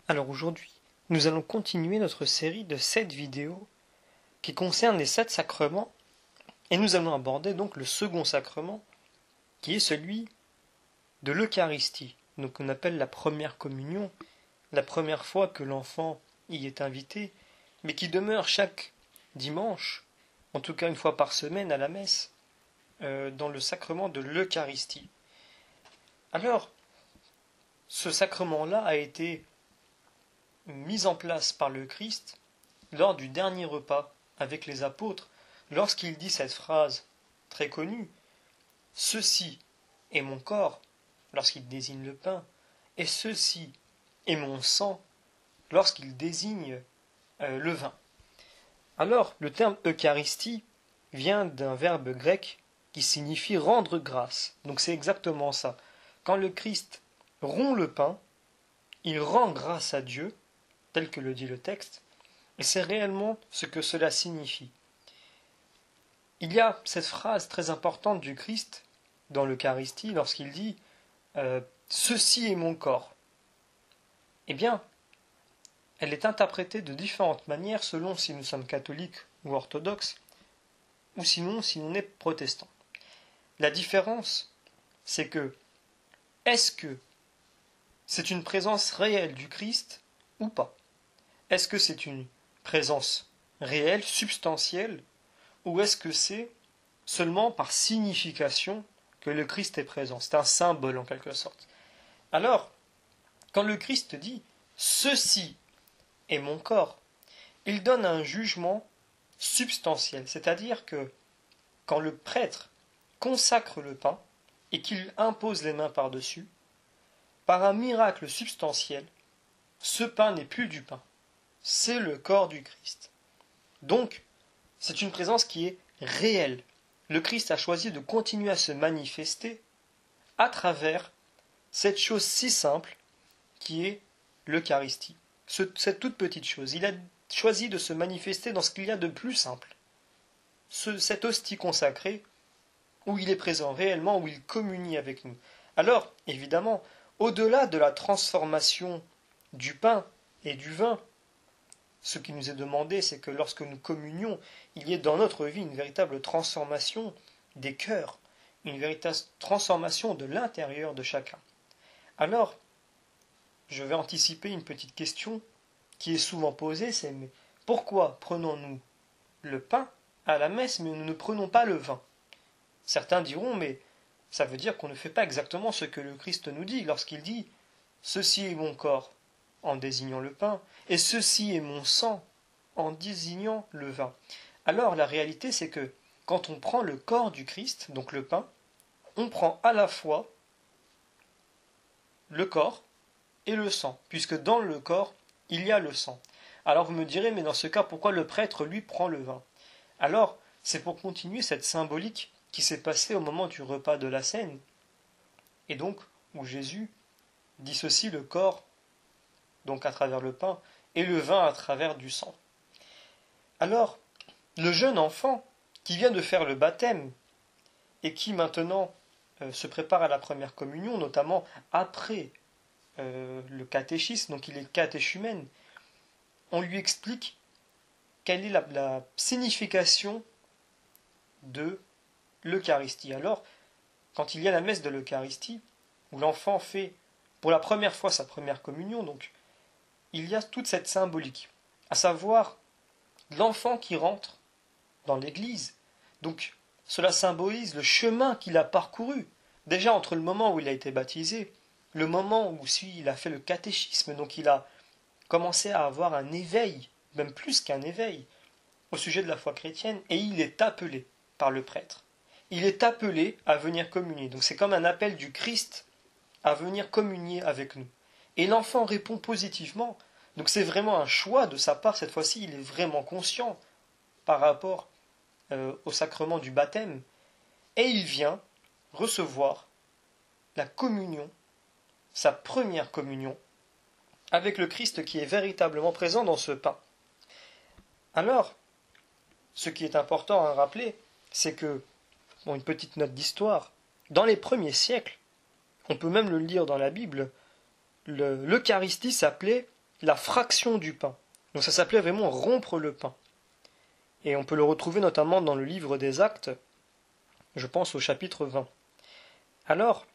Alors aujourd'hui, nous allons continuer notre série de 7 vidéos qui concernent les 7 sacrements et nous allons aborder donc le second sacrement qui est celui de l'Eucharistie, donc on appelle la première communion, la première fois que l'enfant y est invité, mais qui demeure chaque dimanche, en tout cas une fois par semaine à la messe, dans le sacrement de l'Eucharistie. Alors, ce sacrement-là a été mis en place par le Christ lors du dernier repas avec les apôtres, lorsqu'il dit cette phrase très connue, « Ceci est mon corps », lorsqu'il désigne le pain, et « ceci est mon sang », lorsqu'il désigne le vin. Alors, le terme Eucharistie vient d'un verbe grec qui signifie rendre grâce. Donc c'est exactement ça. Quand le Christ rompt le pain, il rend grâce à Dieu, tel que le dit le texte, et c'est réellement ce que cela signifie. Il y a cette phrase très importante du Christ dans l'Eucharistie lorsqu'il dit « Ceci est mon corps ». Eh bien, elle est interprétée de différentes manières selon si nous sommes catholiques ou orthodoxes, ou sinon si on est protestant. La différence, c'est que est-ce que c'est une présence réelle du Christ ou pas? Est-ce que c'est une présence réelle, substantielle, ou est-ce que c'est seulement par signification que le Christ est présent? C'est un symbole en quelque sorte. Alors, quand le Christ dit « Ceci est mon corps », il donne un jugement substantiel, c'est-à-dire que quand le prêtre consacre le pain et qu'il impose les mains par-dessus, par un miracle substantiel, ce pain n'est plus du pain, c'est le corps du Christ. Donc, c'est une présence qui est réelle. Le Christ a choisi de continuer à se manifester à travers cette chose si simple qui est l'Eucharistie. Cette toute petite chose. Il a choisi de se manifester dans ce qu'il y a de plus simple. Cette hostie consacrée où il est présent réellement, où il communie avec nous. Alors, évidemment, au-delà de la transformation du pain et du vin, ce qui nous est demandé, c'est que lorsque nous communions, il y ait dans notre vie une véritable transformation des cœurs, une véritable transformation de l'intérieur de chacun. Alors, je vais anticiper une petite question qui est souvent posée, c'est mais pourquoi prenons-nous le pain à la messe, mais nous ne prenons pas le vin? Certains diront, mais ça veut dire qu'on ne fait pas exactement ce que le Christ nous dit lorsqu'il dit « Ceci est mon corps » en désignant le pain, et « Ceci est mon sang » en désignant le vin. Alors la réalité c'est que quand on prend le corps du Christ, donc le pain, on prend à la fois le corps et le sang, puisque dans le corps, il y a le sang. Alors vous me direz, mais dans ce cas, pourquoi le prêtre, lui, prend le vin? Alors, c'est pour continuer cette symbolique qui s'est passée au moment du repas de la Cène, et donc où Jésus dissocie le corps, donc à travers le pain, et le vin à travers du sang. Alors, le jeune enfant qui vient de faire le baptême, et qui maintenant se prépare à la première communion, notamment après le catéchisme, donc il est catéchumène, on lui explique quelle est la signification de l'Eucharistie. Alors, quand il y a la messe de l'Eucharistie, où l'enfant fait pour la première fois sa première communion, donc il y a toute cette symbolique, à savoir l'enfant qui rentre dans l'église. Donc cela symbolise le chemin qu'il a parcouru, déjà entre le moment où il a été baptisé, le moment où il a fait le catéchisme, donc il a commencé à avoir un éveil, même plus qu'un éveil, au sujet de la foi chrétienne, et il est appelé par le prêtre. Il est appelé à venir communier. Donc c'est comme un appel du Christ à venir communier avec nous. Et l'enfant répond positivement. Donc c'est vraiment un choix de sa part, cette fois-ci, il est vraiment conscient par rapport au sacrement du baptême. Et il vient recevoir la communion, sa première communion, avec le Christ qui est véritablement présent dans ce pain. Alors, ce qui est important à rappeler, c'est que, bon, une petite note d'histoire, dans les premiers siècles, on peut même le lire dans la Bible, l'Eucharistie s'appelait la fraction du pain. Donc ça s'appelait vraiment rompre le pain. Et on peut le retrouver notamment dans le livre des Actes, je pense au chapitre 20. Alors,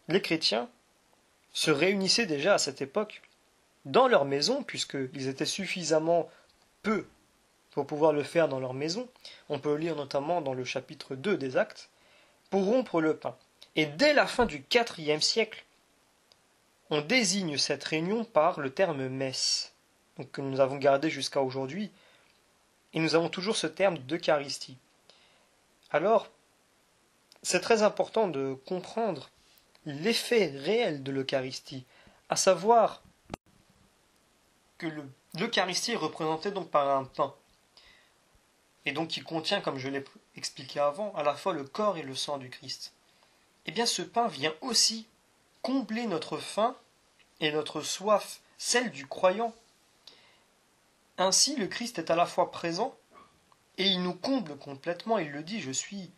les chrétiens se réunissaient déjà à cette époque dans leur maison, puisqu'ils étaient suffisamment peu pour pouvoir le faire dans leur maison. On peut le lire notamment dans le chapitre 2 des Actes, pour rompre le pain. Et dès la fin du IVe siècle, on désigne cette réunion par le terme messe, donc que nous avons gardé jusqu'à aujourd'hui, et nous avons toujours ce terme d'Eucharistie. Alors, c'est très important de comprendre l'effet réel de l'Eucharistie, à savoir que l'Eucharistie est représentée donc par un pain, et donc qui contient, comme je l'ai expliqué avant, à la fois le corps et le sang du Christ. Eh bien, ce pain vient aussi combler notre faim et notre soif, celle du croyant. Ainsi, le Christ est à la fois présent et il nous comble complètement. Il le dit, je suis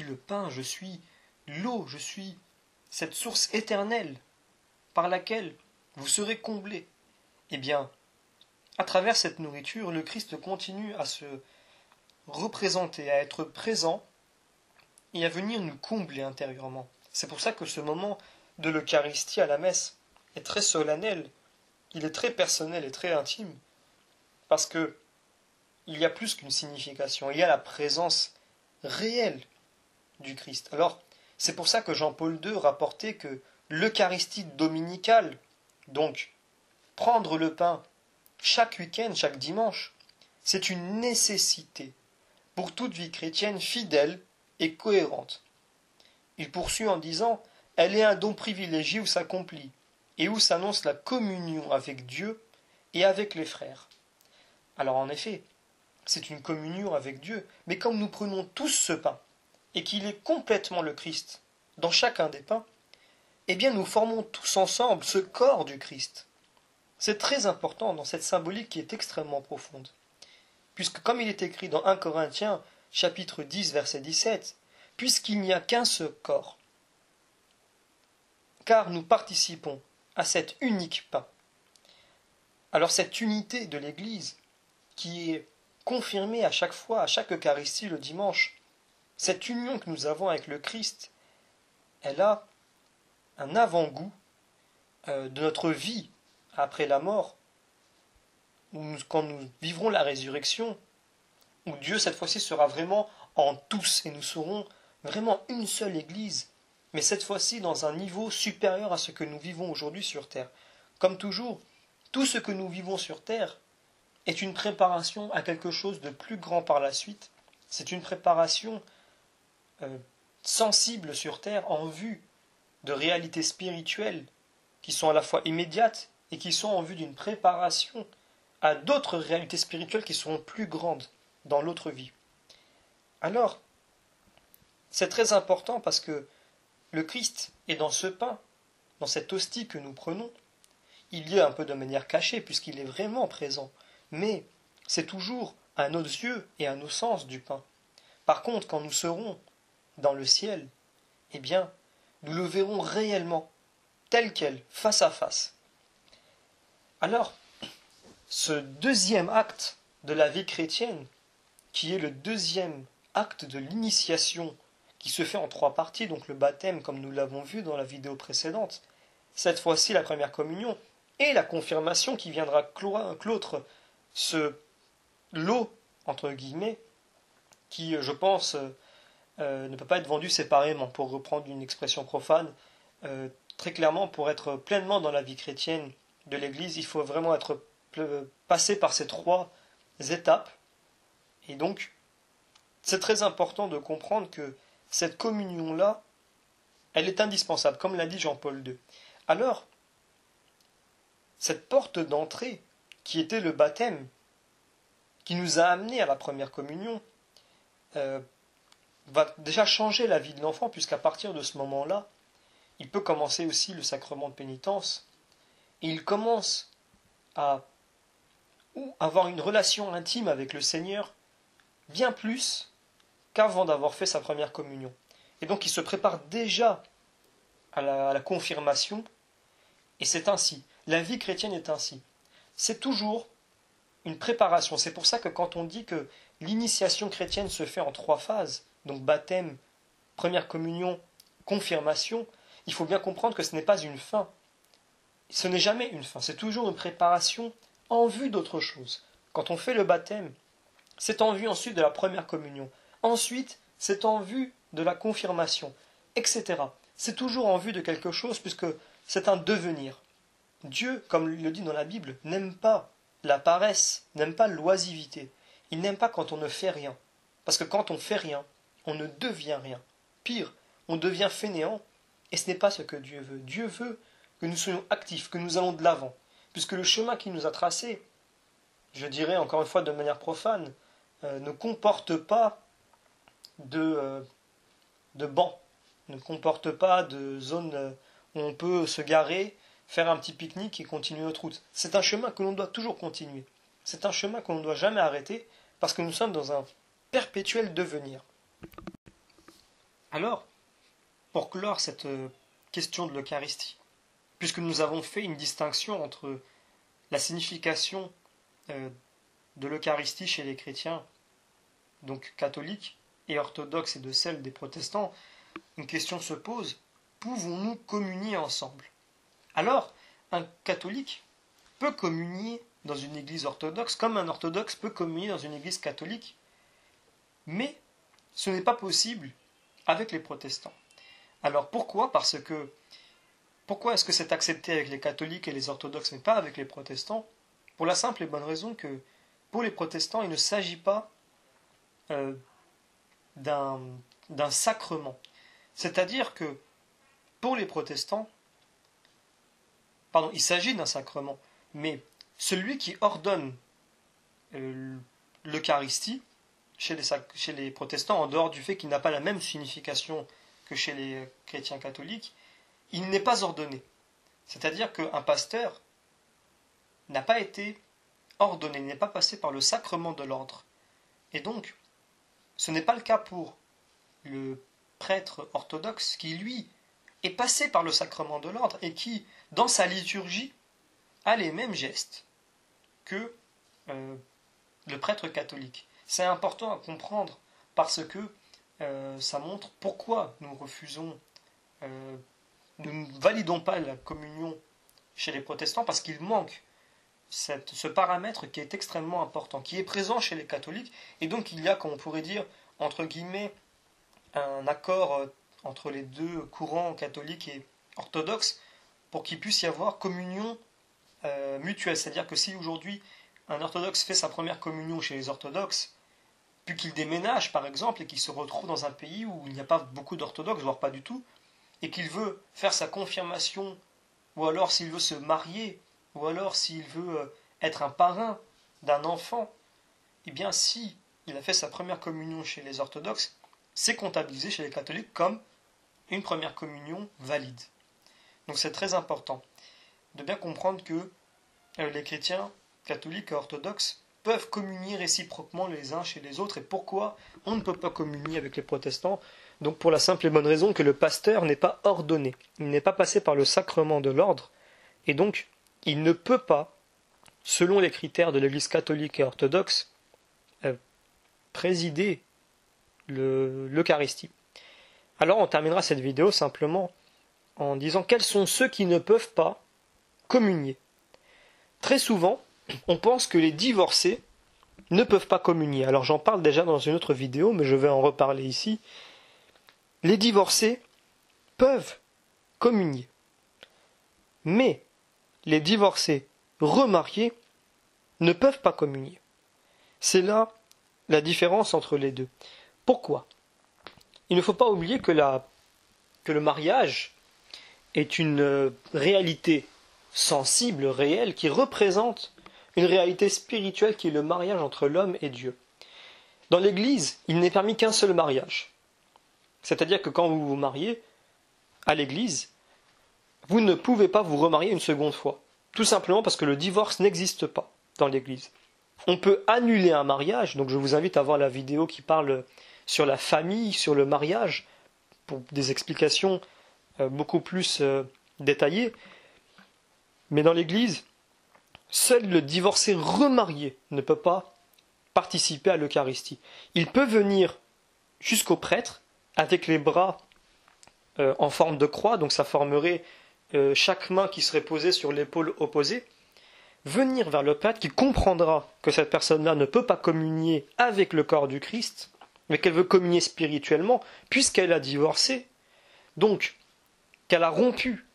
le pain, je suis l'eau, je suis cette source éternelle par laquelle vous serez comblés. Eh bien, à travers cette nourriture, le Christ continue à se représenter, à être présent et à venir nous combler intérieurement. C'est pour ça que ce moment de l'Eucharistie à la messe est très solennel, il est très personnel et très intime, parce que il y a plus qu'une signification, il y a la présence réelle du Christ. Alors, c'est pour ça que Jean-Paul II rapportait que l'Eucharistie dominicale, donc prendre le pain chaque week-end, chaque dimanche, c'est une nécessité pour toute vie chrétienne fidèle et cohérente. Il poursuit en disant « Elle est un don privilégié où s'accomplit et où s'annonce la communion avec Dieu et avec les frères. » Alors en effet, c'est une communion avec Dieu, mais comme nous prenons tous ce pain, et qu'il est complètement le Christ dans chacun des pains, eh bien nous formons tous ensemble ce corps du Christ. C'est très important dans cette symbolique qui est extrêmement profonde. Puisque comme il est écrit dans 1 Corinthiens, chapitre 10, verset 17, « Puisqu'il n'y a qu'un seul corps, car nous participons à cet unique pain. » Alors cette unité de l'Église, qui est confirmée à chaque fois, à chaque Eucharistie le dimanche, cette union que nous avons avec le Christ, elle a un avant-goût de notre vie après la mort, quand nous vivrons la résurrection, où Dieu cette fois-ci sera vraiment en tous et nous serons vraiment une seule Église, mais cette fois-ci dans un niveau supérieur à ce que nous vivons aujourd'hui sur terre. Comme toujours, tout ce que nous vivons sur terre est une préparation à quelque chose de plus grand par la suite. C'est une préparation sensible sur terre en vue de réalités spirituelles qui sont à la fois immédiates et qui sont en vue d'une préparation à d'autres réalités spirituelles qui seront plus grandes dans l'autre vie. Alors, c'est très important parce que le Christ est dans ce pain, dans cette hostie que nous prenons. Il y est un peu de manière cachée puisqu'il est vraiment présent, mais c'est toujours à nos yeux et à nos sens du pain. Par contre, quand nous serons dans le ciel, eh bien, nous le verrons réellement, tel quel, face à face. Alors, ce deuxième acte de la vie chrétienne, qui est le deuxième acte de l'initiation, qui se fait en 3 parties, donc le baptême, comme nous l'avons vu dans la vidéo précédente, cette fois-ci la première communion, et la confirmation qui viendra clôtre ce lot, entre guillemets, qui, je pense, ne peut pas être vendu séparément, pour reprendre une expression profane. Très clairement, pour être pleinement dans la vie chrétienne de l'Église, il faut vraiment être passé par ces 3 étapes. Et donc, c'est très important de comprendre que cette communion-là, elle est indispensable, comme l'a dit Jean-Paul II. Alors, cette porte d'entrée, qui était le baptême, qui nous a amenés à la première communion, va déjà changer la vie de l'enfant, puisqu'à partir de ce moment-là, il peut commencer aussi le sacrement de pénitence, et il commence à avoir une relation intime avec le Seigneur, bien plus qu'avant d'avoir fait sa première communion. Et donc il se prépare déjà à la confirmation, et c'est ainsi. la vie chrétienne est ainsi. C'est toujours une préparation. C'est pour ça que quand on dit que l'initiation chrétienne se fait en 3 phases, donc baptême, première communion, confirmation, il faut bien comprendre que ce n'est pas une fin. Ce n'est jamais une fin, c'est toujours une préparation en vue d'autre chose. Quand on fait le baptême, c'est en vue ensuite de la première communion. Ensuite, c'est en vue de la confirmation, etc. C'est toujours en vue de quelque chose puisque c'est un devenir. Dieu, comme il le dit dans la Bible, n'aime pas la paresse, n'aime pas l'oisiveté. Il n'aime pas quand on ne fait rien. Parce que quand on fait rien, on ne devient rien. Pire, on devient fainéant, et ce n'est pas ce que Dieu veut. Dieu veut que nous soyons actifs, que nous allons de l'avant. Puisque le chemin qu'il nous a tracé, je dirais encore une fois de manière profane, ne comporte pas de banc, ne comporte pas de zone où on peut se garer, faire un petit pique-nique et continuer notre route. C'est un chemin que l'on doit toujours continuer. C'est un chemin que l'on ne doit jamais arrêter parce que nous sommes dans un perpétuel devenir. Alors, pour clore cette question de l'Eucharistie, puisque nous avons fait une distinction entre la signification de l'Eucharistie chez les chrétiens, donc catholiques et orthodoxes, et de celle des protestants, une question se pose, pouvons-nous communier ensemble? Alors, un catholique peut communier dans une église orthodoxe comme un orthodoxe peut communier dans une église catholique, mais ce n'est pas possible avec les protestants. Alors pourquoi? Pourquoi est-ce que c'est accepté avec les catholiques et les orthodoxes mais pas avec les protestants? Pour la simple et bonne raison que pour les protestants, il ne s'agit pas d'un sacrement. C'est-à-dire que pour les protestants, il s'agit d'un sacrement, mais celui qui ordonne l'Eucharistie chez les protestants, en dehors du fait qu'il n'a pas la même signification que chez les chrétiens catholiques, il n'est pas ordonné. C'est-à-dire qu'un pasteur n'a pas été ordonné, il n'est pas passé par le sacrement de l'ordre. Et donc, ce n'est pas le cas pour le prêtre orthodoxe qui, lui, est passé par le sacrement de l'ordre et qui, dans sa liturgie, a les mêmes gestes que le prêtre catholique. C'est important à comprendre parce que ça montre pourquoi nous refusons, nous ne validons pas la communion chez les protestants, parce qu'il manque ce paramètre qui est extrêmement important, qui est présent chez les catholiques, et donc il y a, comme on pourrait dire, entre guillemets, un accord entre les deux courants catholiques et orthodoxes pour qu'il puisse y avoir communion mutuelle. C'est-à-dire que si aujourd'hui un orthodoxe fait sa première communion chez les orthodoxes, puis qu'il déménage par exemple et qu'il se retrouve dans un pays où il n'y a pas beaucoup d'orthodoxes, voire pas du tout, et qu'il veut faire sa confirmation, ou alors s'il veut se marier, ou alors s'il veut être un parrain d'un enfant, eh bien si il a fait sa première communion chez les orthodoxes, c'est comptabilisé chez les catholiques comme une première communion valide. Donc c'est très important de bien comprendre que les chrétiens catholiques et orthodoxes peuvent communier réciproquement les uns chez les autres. Et pourquoi on ne peut pas communier avec les protestants? Donc pour la simple et bonne raison que le pasteur n'est pas ordonné, il n'est pas passé par le sacrement de l'ordre, et donc il ne peut pas, selon les critères de l'Église catholique et orthodoxe, présider l'Eucharistie. Alors on terminera cette vidéo simplement en disant quels sont ceux qui ne peuvent pas communier. Très souvent, on pense que les divorcés ne peuvent pas communier. Alors j'en parle déjà dans une autre vidéo, mais je vais en reparler ici. Les divorcés peuvent communier. Mais les divorcés remariés ne peuvent pas communier. C'est là la différence entre les deux. Pourquoi? Il ne faut pas oublier que le mariage est une réalité sensible, réelle, qui représente une réalité spirituelle qui est le mariage entre l'homme et Dieu. Dans l'Église, il n'est permis qu'un seul mariage. C'est-à-dire que quand vous vous mariez à l'Église, vous ne pouvez pas vous remarier une seconde fois. Tout simplement parce que le divorce n'existe pas dans l'Église. On peut annuler un mariage, donc je vous invite à voir la vidéo qui parle sur la famille, sur le mariage, pour des explications beaucoup plus détaillées. Mais dans l'Église, seul le divorcé remarié ne peut pas participer à l'Eucharistie. Il peut venir jusqu'au prêtre avec les bras en forme de croix, donc ça formerait chaque main qui serait posée sur l'épaule opposée, venir vers le prêtre qui comprendra que cette personne-là ne peut pas communier avec le corps du Christ, mais qu'elle veut communier spirituellement, puisqu'elle a divorcé, donc qu'elle a rompu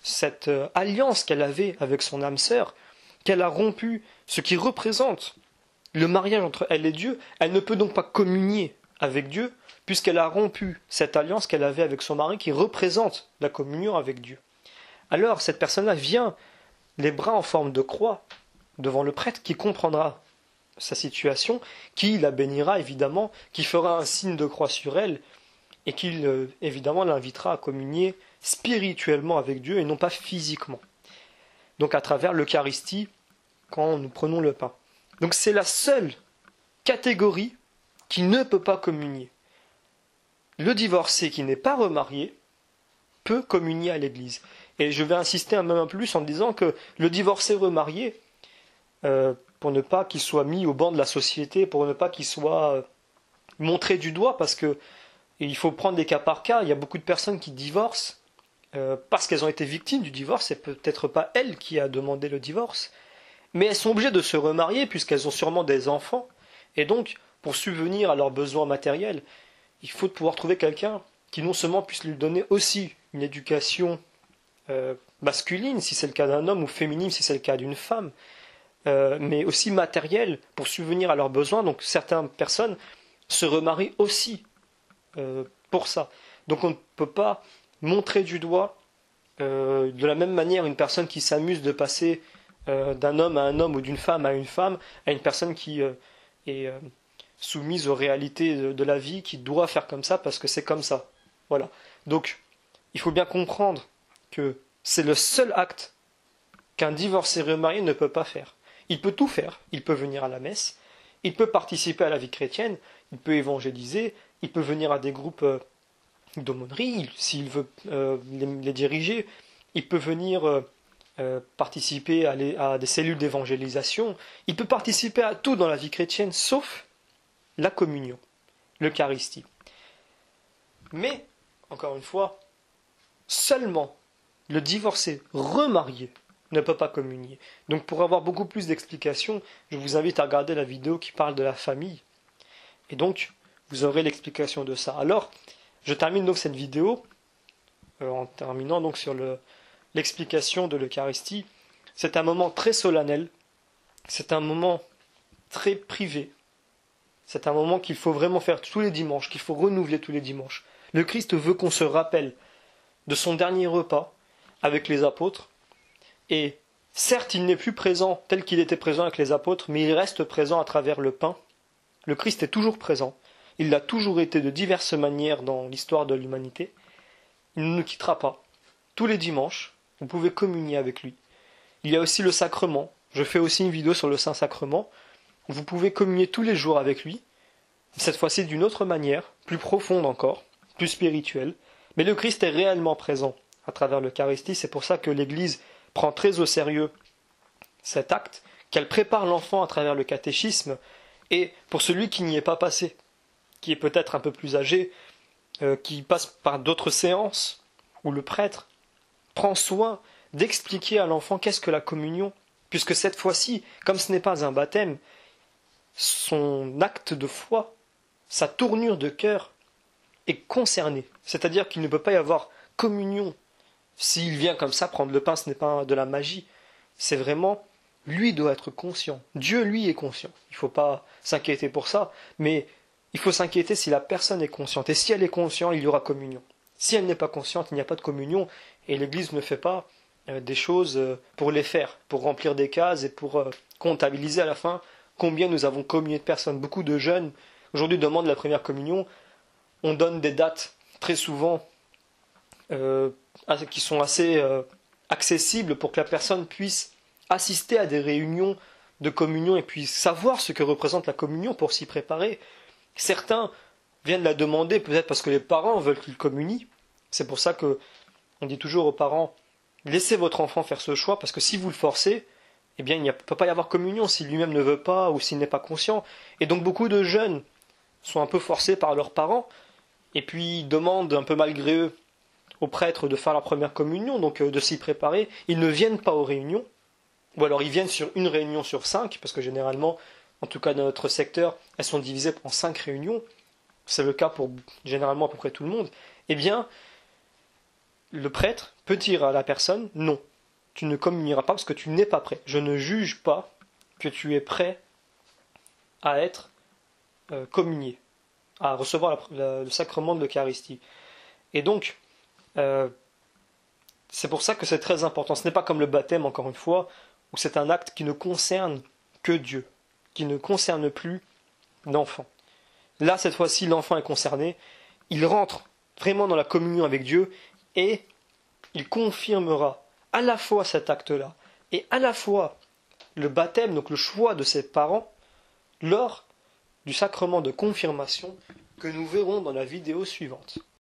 cette alliance qu'elle avait avec son âme sœur, qu'elle a rompu ce qui représente le mariage entre elle et Dieu, elle ne peut donc pas communier avec Dieu, puisqu'elle a rompu cette alliance qu'elle avait avec son mari qui représente la communion avec Dieu. Alors cette personne-là vient les bras en forme de croix devant le prêtre qui comprendra sa situation, qui la bénira évidemment, qui fera un signe de croix sur elle et qui évidemment l'invitera à communier spirituellement avec Dieu et non pas physiquement. Donc à travers l'Eucharistie quand nous prenons le pain. Donc c'est la seule catégorie qui ne peut pas communier. Le divorcé qui n'est pas remarié peut communier à l'Église. Et je vais insister même un peu plus en disant que le divorcé remarié, pour ne pas qu'il soit mis au banc de la société, pour ne pas qu'il soit montré du doigt, parce que il faut prendre des cas par cas, il y a beaucoup de personnes qui divorcent parce qu'elles ont été victimes du divorce, c'est peut-être pas elle qui a demandé le divorce, mais elles sont obligées de se remarier puisqu'elles ont sûrement des enfants, et donc, pour subvenir à leurs besoins matériels, il faut pouvoir trouver quelqu'un qui non seulement puisse lui donner aussi une éducation masculine, si c'est le cas d'un homme, ou féminine, si c'est le cas d'une femme, mais aussi matérielle, pour subvenir à leurs besoins. Donc certaines personnes se remarient aussi pour ça. Donc on ne peut pas montrer du doigt de la même manière une personne qui s'amuse de passer d'un homme à un homme ou d'une femme à une personne qui est soumise aux réalités de la vie, qui doit faire comme ça parce que c'est comme ça. Voilà. Donc il faut bien comprendre que c'est le seul acte qu'un divorcé remarié ne peut pas faire. Il peut tout faire, il peut venir à la messe, il peut participer à la vie chrétienne, il peut évangéliser, il peut venir à des groupes d'aumônerie, s'il veut les diriger, il peut venir participer à des cellules d'évangélisation, il peut participer à tout dans la vie chrétienne, sauf la communion, l'Eucharistie. Mais, encore une fois, seulement le divorcé remarié ne peut pas communier. Donc pour avoir beaucoup plus d'explications, je vous invite à regarder la vidéo qui parle de la famille. Et donc, vous aurez l'explication de ça. Alors, je termine donc cette vidéo en terminant donc sur l'explication de l'Eucharistie. C'est un moment très solennel, c'est un moment très privé, c'est un moment qu'il faut vraiment faire tous les dimanches, qu'il faut renouveler tous les dimanches. Le Christ veut qu'on se rappelle de son dernier repas avec les apôtres, et certes il n'est plus présent tel qu'il était présent avec les apôtres, mais il reste présent à travers le pain. Le Christ est toujours présent, il l'a toujours été de diverses manières dans l'histoire de l'humanité, il ne nous quittera pas. Tous les dimanches, vous pouvez communier avec lui. Il y a aussi le sacrement, je fais aussi une vidéo sur le Saint-Sacrement, vous pouvez communier tous les jours avec lui, cette fois-ci d'une autre manière, plus profonde encore, plus spirituelle, mais le Christ est réellement présent à travers l'Eucharistie, c'est pour ça que l'Église prend très au sérieux cet acte, qu'elle prépare l'enfant à travers le catéchisme, et pour celui qui n'y est pas passé, qui est peut-être un peu plus âgé, qui passe par d'autres séances, où le prêtre prend soin d'expliquer à l'enfant qu'est-ce que la communion, puisque cette fois-ci, comme ce n'est pas un baptême, son acte de foi, sa tournure de cœur est concernée. C'est-à-dire qu'il ne peut pas y avoir communion. S'il vient comme ça prendre le pain, ce n'est pas de la magie. C'est vraiment, lui doit être conscient. Dieu, lui, est conscient. Il ne faut pas s'inquiéter pour ça, mais il faut s'inquiéter si la personne est consciente. Et si elle est consciente, il y aura communion. Si elle n'est pas consciente, il n'y a pas de communion, et l'Église ne fait pas des choses pour les faire, pour remplir des cases et pour comptabiliser à la fin combien nous avons communié de personnes. Beaucoup de jeunes aujourd'hui demandent la première communion. On donne des dates très souvent qui sont assez accessibles pour que la personne puisse assister à des réunions de communion et puis savoir ce que représente la communion pour s'y préparer. Certains viennent la demander peut-être parce que les parents veulent qu'ils communient. C'est pour ça que on dit toujours aux parents laissez votre enfant faire ce choix, parce que si vous le forcez, eh bien il ne peut pas y avoir communion s'il lui-même ne veut pas ou s'il n'est pas conscient. Et donc beaucoup de jeunes sont un peu forcés par leurs parents, et puis demandent un peu malgré eux aux prêtres de faire la première communion, donc de s'y préparer. Ils ne viennent pas aux réunions, ou alors ils viennent sur une réunion sur 5, parce que généralement, en tout cas dans notre secteur, elles sont divisées en 5 réunions, c'est le cas pour généralement à peu près tout le monde. Eh bien, le prêtre peut dire à la personne, non, tu ne communieras pas parce que tu n'es pas prêt. Je ne juge pas que tu es prêt à être communié, à recevoir le sacrement de l'Eucharistie. Et donc, c'est pour ça que c'est très important. Ce n'est pas comme le baptême, encore une fois, où c'est un acte qui ne concerne que Dieu, qui ne concerne plus l'enfant. Là, cette fois-ci, l'enfant est concerné, il rentre vraiment dans la communion avec Dieu, et il confirmera à la fois cet acte-là, et à la fois le baptême, donc le choix de ses parents, lors du sacrement de confirmation que nous verrons dans la vidéo suivante.